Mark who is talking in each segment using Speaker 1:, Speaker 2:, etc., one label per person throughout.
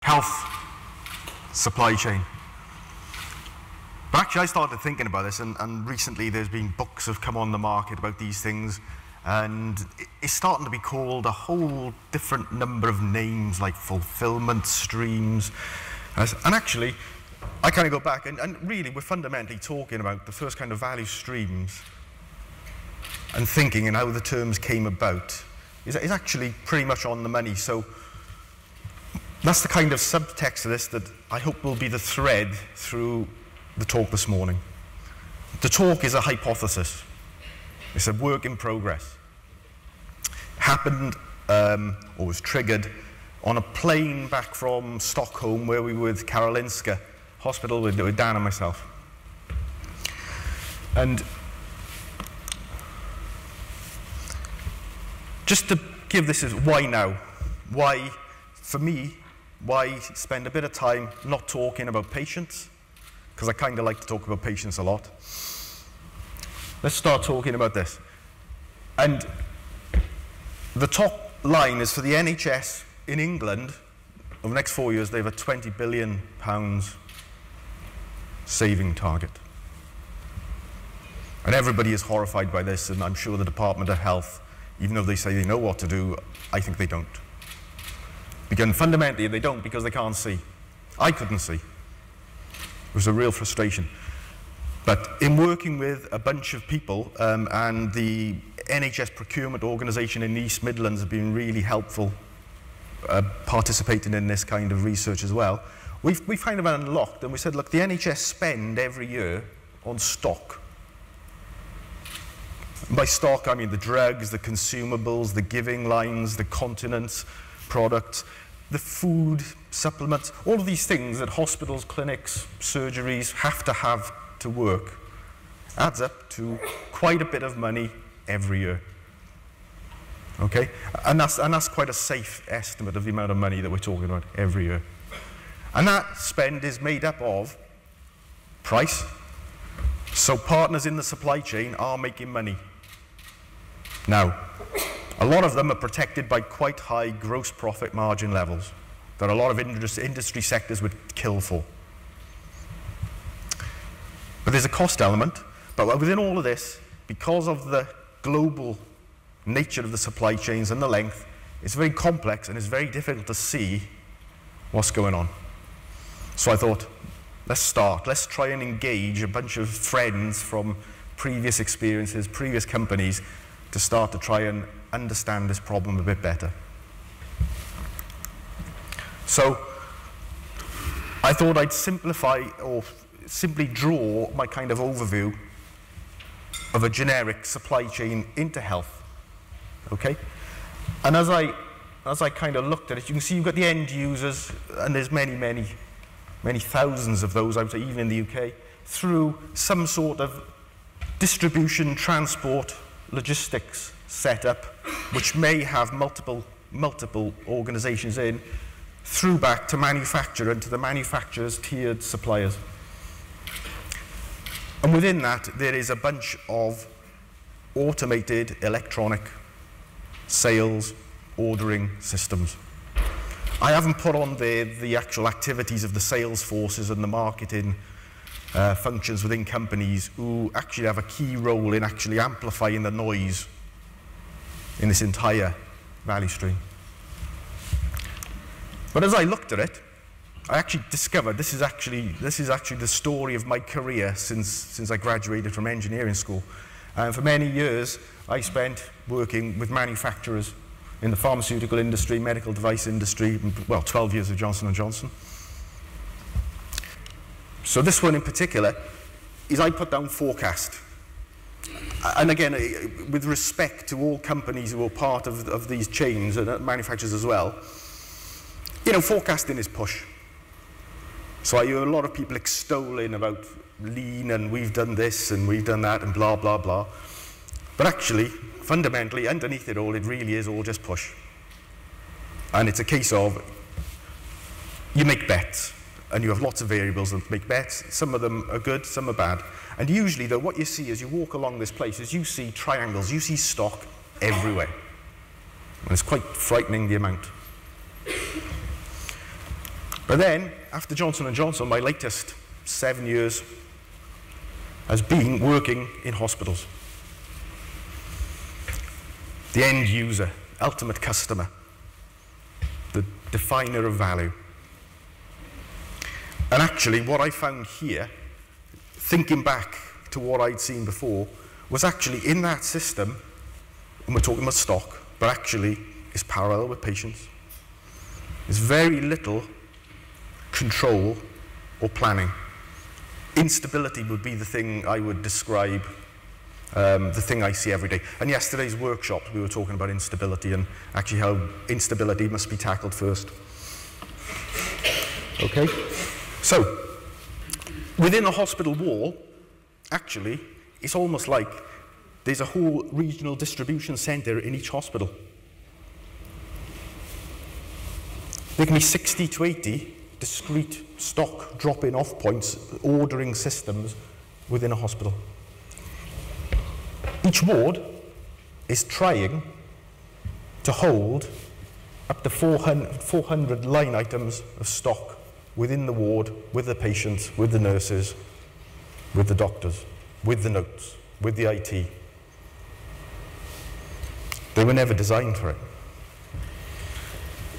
Speaker 1: health supply chain. But actually, I started thinking about this, and recently there's been books have come on the market about these things, and it's starting to be called a whole different number of names, like fulfillment streams. And actually, I kind of go back, and really we're fundamentally talking about the first kind of value streams and thinking and how the terms came about is actually pretty much on the money. So that's the kind of subtext of this that I hope will be the thread through the talk this morning. The talk is a hypothesis. It's a work in progress. Happened or was triggered on a plane back from Stockholm where we were with Karolinska Hospital with Dan and myself. And just to give this as why now? Why, for me, why spend a bit of time not talking about patients? Because I kind of like to talk about patients a lot. Let's start talking about this. And the top line is for the NHS in England, over the next 4 years, they have a £20 billion saving target. And everybody is horrified by this, and I'm sure the Department of Health, even though they say they know what to do, I think they don't. Because fundamentally, they don't because they can't see. I couldn't see. It was a real frustration. But in working with a bunch of people, and the NHS procurement organisation in the East Midlands have been really helpful participating in this kind of research as well, we've kind of unlocked, and we said, look, the NHS spend every year on stock. By stock, I mean the drugs, the consumables, the giving lines, the continence products, the food, supplements, all of these things that hospitals, clinics, surgeries have to work, adds up to quite a bit of money every year. Okay? And that's quite a safe estimate of the amount of money that we're talking about every year. And that spend is made up of price. So partners in the supply chain are making money. Now, a lot of them are protected by quite high gross profit margin levels that a lot of industry sectors would kill for. But there's a cost element. But within all of this, because of the global nature of the supply chains and the length, it's very complex and it's very difficult to see what's going on. So I thought, let's start. Let's try and engage a bunch of friends from previous experiences, previous companies, to start to try and understand this problem a bit better. So I thought I'd simplify or simply draw my kind of overview of a generic supply chain into health. Okay? And as I kind of looked at it, you can see you've got the end users, and there's many thousands of those, I would say, even in the UK, through some sort of distribution, transport, logistics setup, which may have multiple organizations in, through back to manufacturer and to the manufacturer's tiered suppliers. And within that, there is a bunch of automated electronic sales ordering systems. I haven't put on there the actual activities of the sales forces and the marketing functions within companies who actually have a key role in actually amplifying the noise in this entire value stream. But as I looked at it, I actually discovered this is actually the story of my career since I graduated from engineering school. And for many years, I spent working with manufacturers in the pharmaceutical industry, medical device industry, well, 12 years of Johnson & Johnson. So this one in particular is I put down forecast. And again, with respect to all companies who are part of these chains and manufacturers as well, you know, forecasting is push. So I hear a lot of people extolling about lean and we've done this and we've done that and blah, blah, blah. But actually, fundamentally, underneath it all, it really is all just push. And it's a case of you make bets. And you have lots of variables and make bets. Some of them are good, some are bad. And usually, though, what you see as you walk along this place is you see triangles, you see stock everywhere. And it's quite frightening, the amount. But then, after Johnson & Johnson, my latest 7 years has been working in hospitals. The end user, ultimate customer, the definer of value. And actually, what I found here, thinking back to what I'd seen before, was actually in that system, and we're talking about stock, but actually it's parallel with patients. There's very little control or planning. Instability would be the thing I would describe, the thing I see every day. And yesterday's workshop, we were talking about instability and actually how instability must be tackled first. Okay? So, within a hospital wall, actually, it's almost like there's a whole regional distribution centre in each hospital. There can be 60 to 80 discrete stock drop-in off points, ordering systems within a hospital. Each ward is trying to hold up to 400 line items of stock within the ward, with the patients, with the nurses, with the doctors, with the notes, with the IT. They were never designed for it.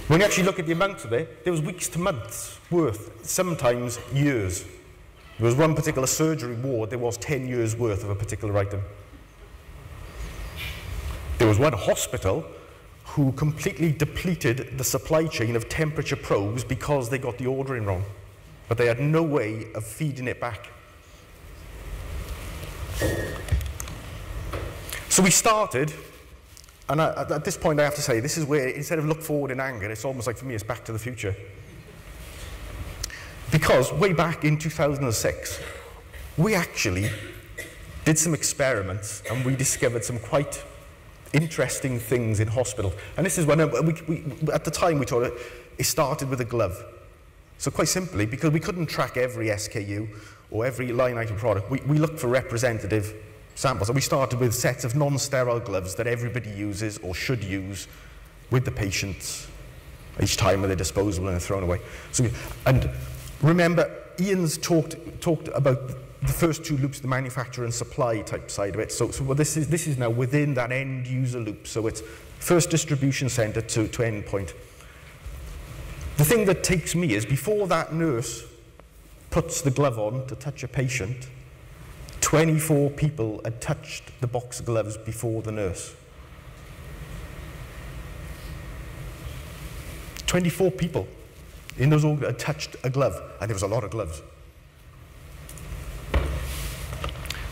Speaker 1: When you actually look at the amount of it, there was weeks to months worth, sometimes years. There was one particular surgery ward, there was 10 years worth of a particular item. There was one hospital who completely depleted the supply chain of temperature probes because they got the ordering wrong. But they had no way of feeding it back. So we started, and at this point I have to say, this is where, instead of look forward in anger, it's almost like, for me, it's back to the future. Because way back in 2006, we actually did some experiments and we discovered some quite interesting things in hospital. And this is when, at the time we thought it started with a glove. So quite simply, because we couldn't track every SKU or every line item product, we looked for representative samples. And we started with sets of non-sterile gloves that everybody uses or should use with the patients each time when they're disposable and they're thrown away. So, and remember, Ian's talked about the first two loops, the manufacturer and supply type side of it. So this is now within that end user loop. So it's first distribution center to end point. The thing that takes me is, before that nurse puts the glove on to touch a patient, 24 people had touched the box of gloves before the nurse. 24 people in those organs had touched a glove, and there was a lot of gloves.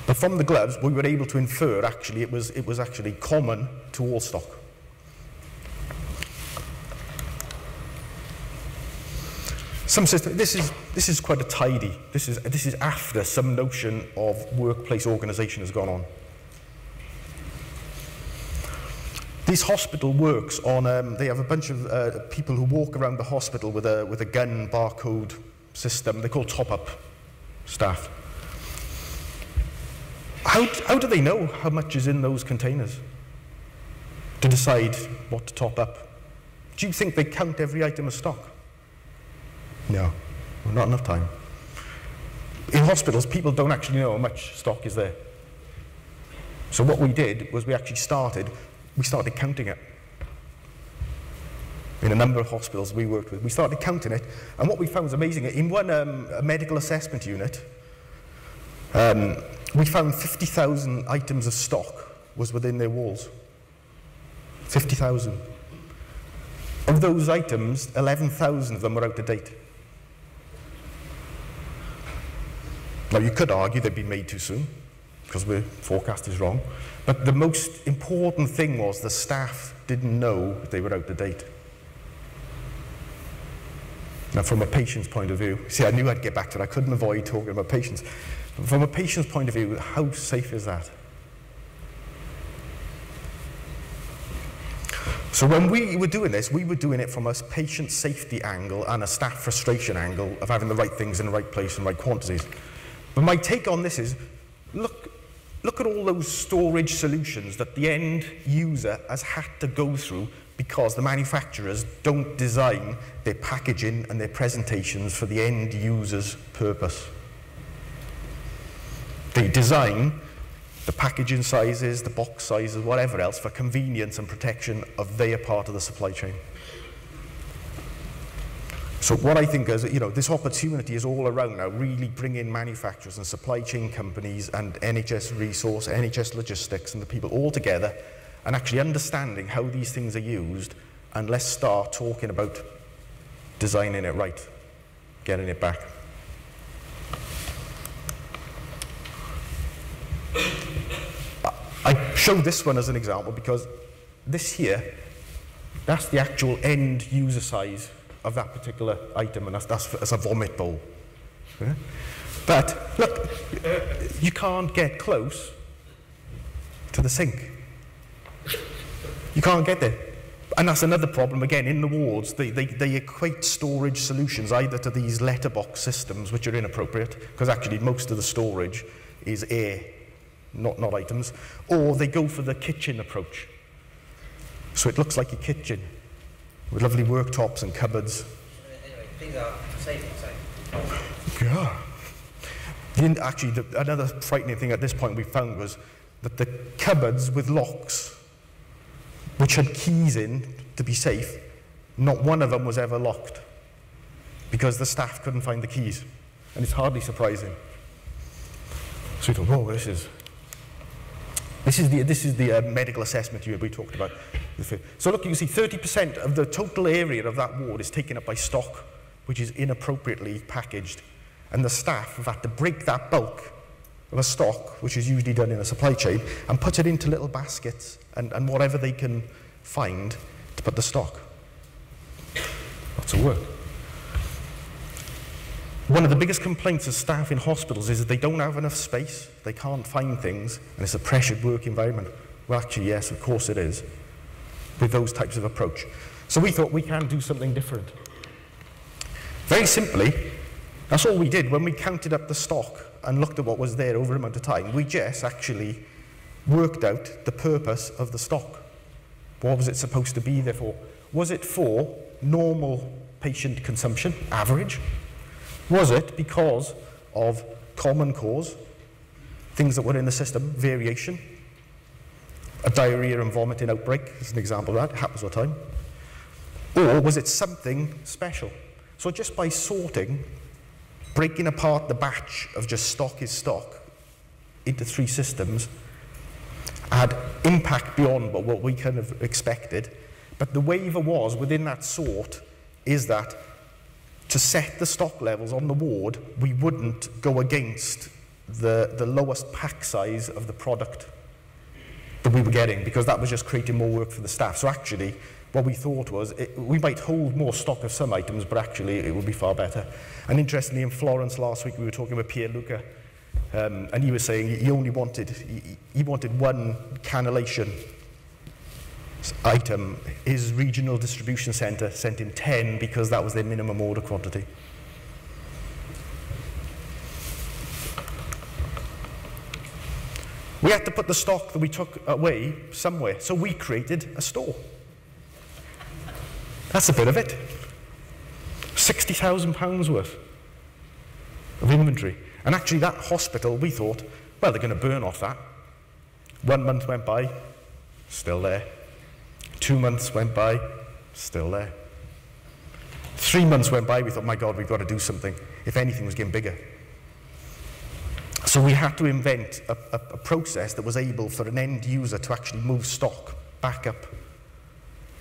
Speaker 1: But from the gloves, we were able to infer, actually, it was actually common to all stock. Some system, this is quite a tidy. This is after some notion of workplace organisation has gone on. This hospital works on. They have a bunch of people who walk around the hospital with a gun barcode system. They're called top-up staff. How do they know how much is in those containers to decide what to top up? Do you think they count every item of stock? No, not enough time. In hospitals, people don't actually know how much stock is there. So what we did was we started counting it. In a number of hospitals we worked with, we started counting it, and what we found was amazing. In one medical assessment unit, we found 50,000 items of stock was within their walls. 50,000. Of those items, 11,000 of them were out of date. Now, you could argue they'd been made too soon, because the forecast is wrong. But the most important thing was the staff didn't know they were out of date. Now, from a patient's point of view, see, I knew I'd get back to it. I couldn't avoid talking about patients. But from a patient's point of view, how safe is that? So when we were doing this, we were doing it from a patient safety angle and a staff frustration angle of having the right things in the right place and right quantities. But my take on this is, look at all those storage solutions that the end user has had to go through because the manufacturers don't design their packaging and their presentations for the end user's purpose. They design the packaging sizes, the box sizes, whatever else, for convenience and protection of their part of the supply chain. So what I think is, this opportunity is all around now, really bringing manufacturers and supply chain companies and NHS resource, NHS logistics, and the people all together, and actually understanding how these things are used, and let's start talking about designing it right, getting it back. I showed this one as an example because this here, that's the actual end user size of that particular item, and that's a vomit bowl. Okay? But look, you can't get close to the sink. You can't get there. And that's another problem, again, in the wards. They equate storage solutions either to these letterbox systems, which are inappropriate, because actually most of the storage is air, not items, or they go for the kitchen approach. So it looks like a kitchen, with lovely worktops and cupboards.
Speaker 2: Anyway, things are saving, so.
Speaker 1: Yeah. Actually, another frightening thing at this point we found was that the cupboards with locks, which had keys in to be safe, not one of them was ever locked because the staff couldn't find the keys. And it's hardly surprising. So we thought, whoa, this is the medical assessment we talked about. So look, you can see 30% of the total area of that ward is taken up by stock, which is inappropriately packaged. And the staff have had to break that bulk of a stock, which is usually done in a supply chain, and put it into little baskets and whatever they can find to put the stock. Lots of work. One of the biggest complaints of staff in hospitals is that they don't have enough space, they can't find things, and it's a pressured work environment. Well, actually, yes, of course it is, with those types of approach. So we thought we can do something different. Very simply, that's all we did. When we counted up the stock and looked at what was there over a amount of time, we just actually worked out the purpose of the stock. What was it supposed to be there for? Was it for normal patient consumption, average? Was it because of common cause, things that were in the system, variation? A diarrhea and vomiting outbreak is an example of that, it happens all the time. Or was it something special? So just by sorting, breaking apart the batch of just stock is stock into 3 systems, had impact beyond what we kind of expected. But the waiver was, within that sort, is that to set the stock levels on the ward, we wouldn't go against the lowest pack size of the product that we were getting, because that was just creating more work for the staff. So actually, what we thought was, we might hold more stock of some items, but actually it would be far better. And interestingly, in Florence last week, we were talking with Pierluca, and he was saying he only wanted, he wanted 1 cannulation item. His regional distribution centre sent in 10 because that was their minimum order quantity. We had to put the stock that we took away somewhere, so we created a store. That's a bit of it. £60,000 worth of inventory. And actually that hospital, we thought, well, they're going to burn off that. 1 month went by, still there. 2 months went by, still there. 3 months went by, we thought, my God, we've got to do something. If anything was getting bigger. So we had to invent a process that was able for an end user to actually move stock back up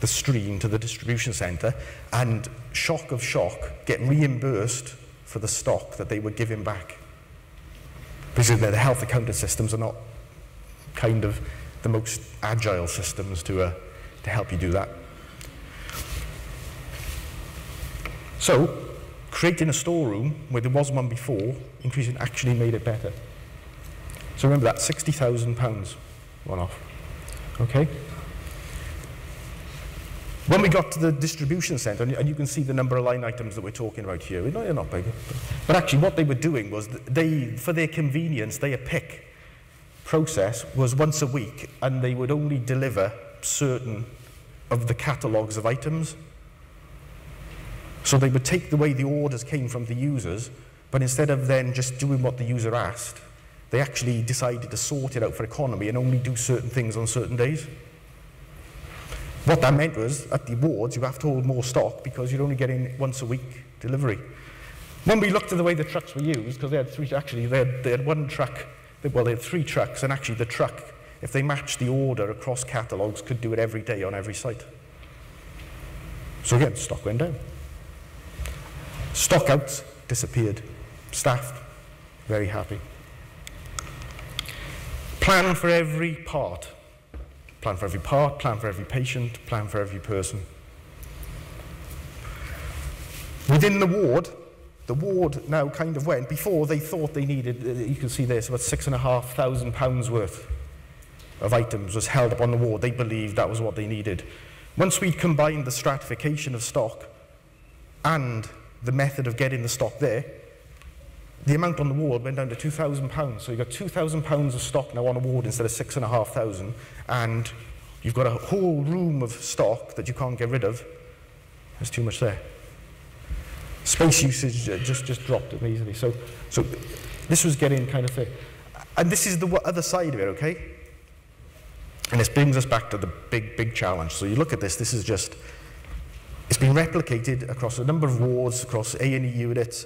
Speaker 1: the stream to the distribution centre, and shock of shock, get reimbursed for the stock that they were giving back. Because the health accounting systems are not kind of the most agile systems to help you do that. So, creating a storeroom where there was one before, increasing actually made it better. So remember that, £60,000 one off. Okay? When we got to the distribution centre, and you can see the number of line items that we're talking about here, they're not big. But actually what they were doing was, for their convenience, their pick process was once a week, and they would only deliver certain of the catalogues of items. So they would take the way the orders came from the users, but instead of then just doing what the user asked, they actually decided to sort it out for economy and only do certain things on certain days. What that meant was, at the awards, you have to hold more stock because you're only getting once a week delivery. When we looked at the way the trucks were used, because they had three, actually they had one truck, well they had 3 trucks, and actually the truck, if they matched the order across catalogues, could do it every day on every site. So again, stock went down. Stock outs disappeared. Staff, very happy. Plan for every part. Plan for every part, plan for every patient, plan for every person. Within the ward now kind of went, before they thought they needed, you can see this, about £6,500 worth of items was held up on the ward. They believed that was what they needed. Once we combined the stratification of stock and the method of getting the stock there, the amount on the ward went down to £2,000. So you've got £2,000 of stock now on a ward instead of 6,500, and you've got a whole room of stock that you can't get rid of. There's too much there. Space usage just dropped amazingly. So this was getting kind of thick. And this is the other side of it, okay? And this brings us back to the big challenge. So you look at this, this is just, it's been replicated across a number of wards, across A&E units,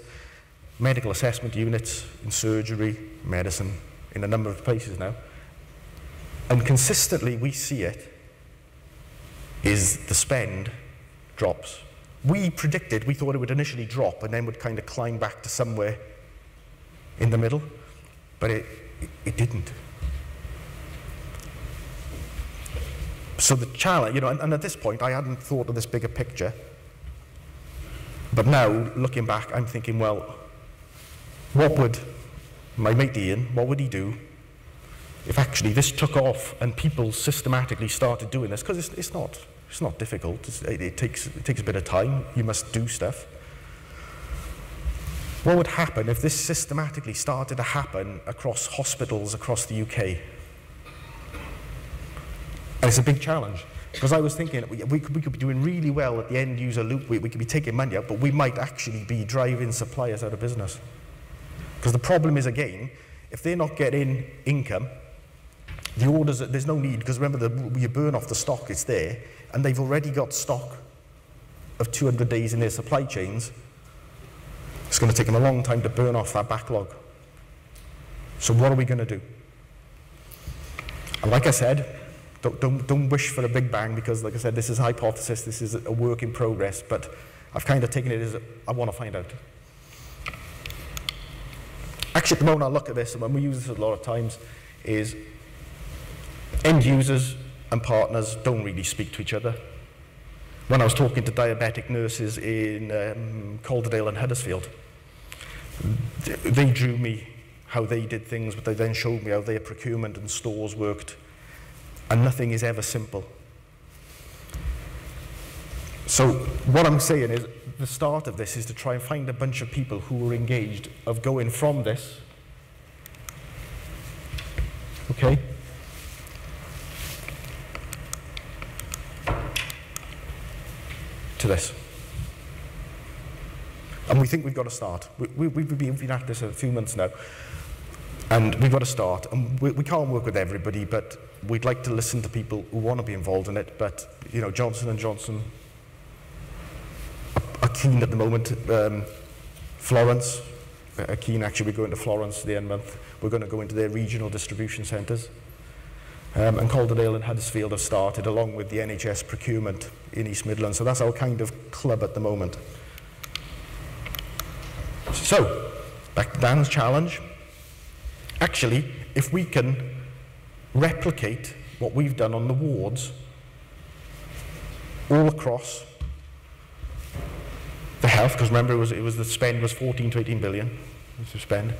Speaker 1: medical assessment units, in surgery, medicine, in a number of places now. And consistently we see it is the spend drops. We predicted, we thought it would initially drop and then would kind of climb back to somewhere in the middle, but it didn't. So the challenge, you know, and at this point I hadn't thought of this bigger picture, but now looking back I'm thinking, well, what would my mate Ian, what would he do if actually this took off and people systematically started doing this? Because it's not difficult. It takes a bit of time. You must do stuff. What would happen if this systematically started to happen across hospitals across the UK? And it's a big challenge. Because I was thinking we could be doing really well at the end user loop. We could be taking money out, but we might actually be driving suppliers out of business. Because the problem is, again, if they're not getting income, the orders, there's no need, because remember, you burn off the stock, it's there, and they've already got stock of 200 days in their supply chains. It's going to take them a long time to burn off that backlog. So what are we going to do? And like I said, don't wish for a big bang, because like I said, this is a hypothesis, this is a work in progress, but I've kind of taken it as I want to find out. Actually, at the moment I look at this, and when we use this a lot of times, is end users and partners don't really speak to each other. When I was talking to diabetic nurses in Calderdale and Huddersfield, they drew me how they did things, but they then showed me how their procurement and stores worked, and nothing is ever simple. So what I'm saying is, the start of this is to try and find a bunch of people who are engaged of going from this, okay, to this. And we think we've got to start. We've been at this a few months now, and we've got to start. And we can't work with everybody, but we'd like to listen to people who want to be involved in it. But, you know, Johnson & Johnson are keen at the moment. Florence are keen. Actually, we're going to Florence the end month. We're going to go into their regional distribution centres. And Calderdale and Huddersfield have started, along with the NHS procurement in East Midlands. So that's our kind of club at the moment. So, back to Dan's challenge. Actually, if we can replicate what we've done on the wards all across the health, because remember it was the spend was 14 to 18 billion to spend.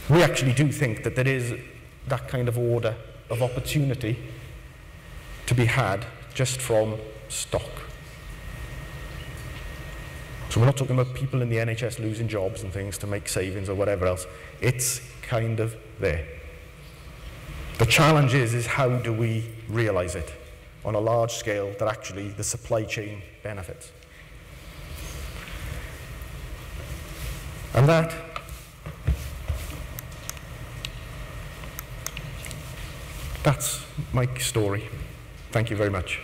Speaker 1: We actually do think that there is that kind of order of opportunity to be had just from stock. So we're not talking about people in the NHS losing jobs and things to make savings or whatever else. It's kind of there. The challenge is how do we realise it? on a large scale that actually the supply chain benefits. And that's my story. Thank you very much.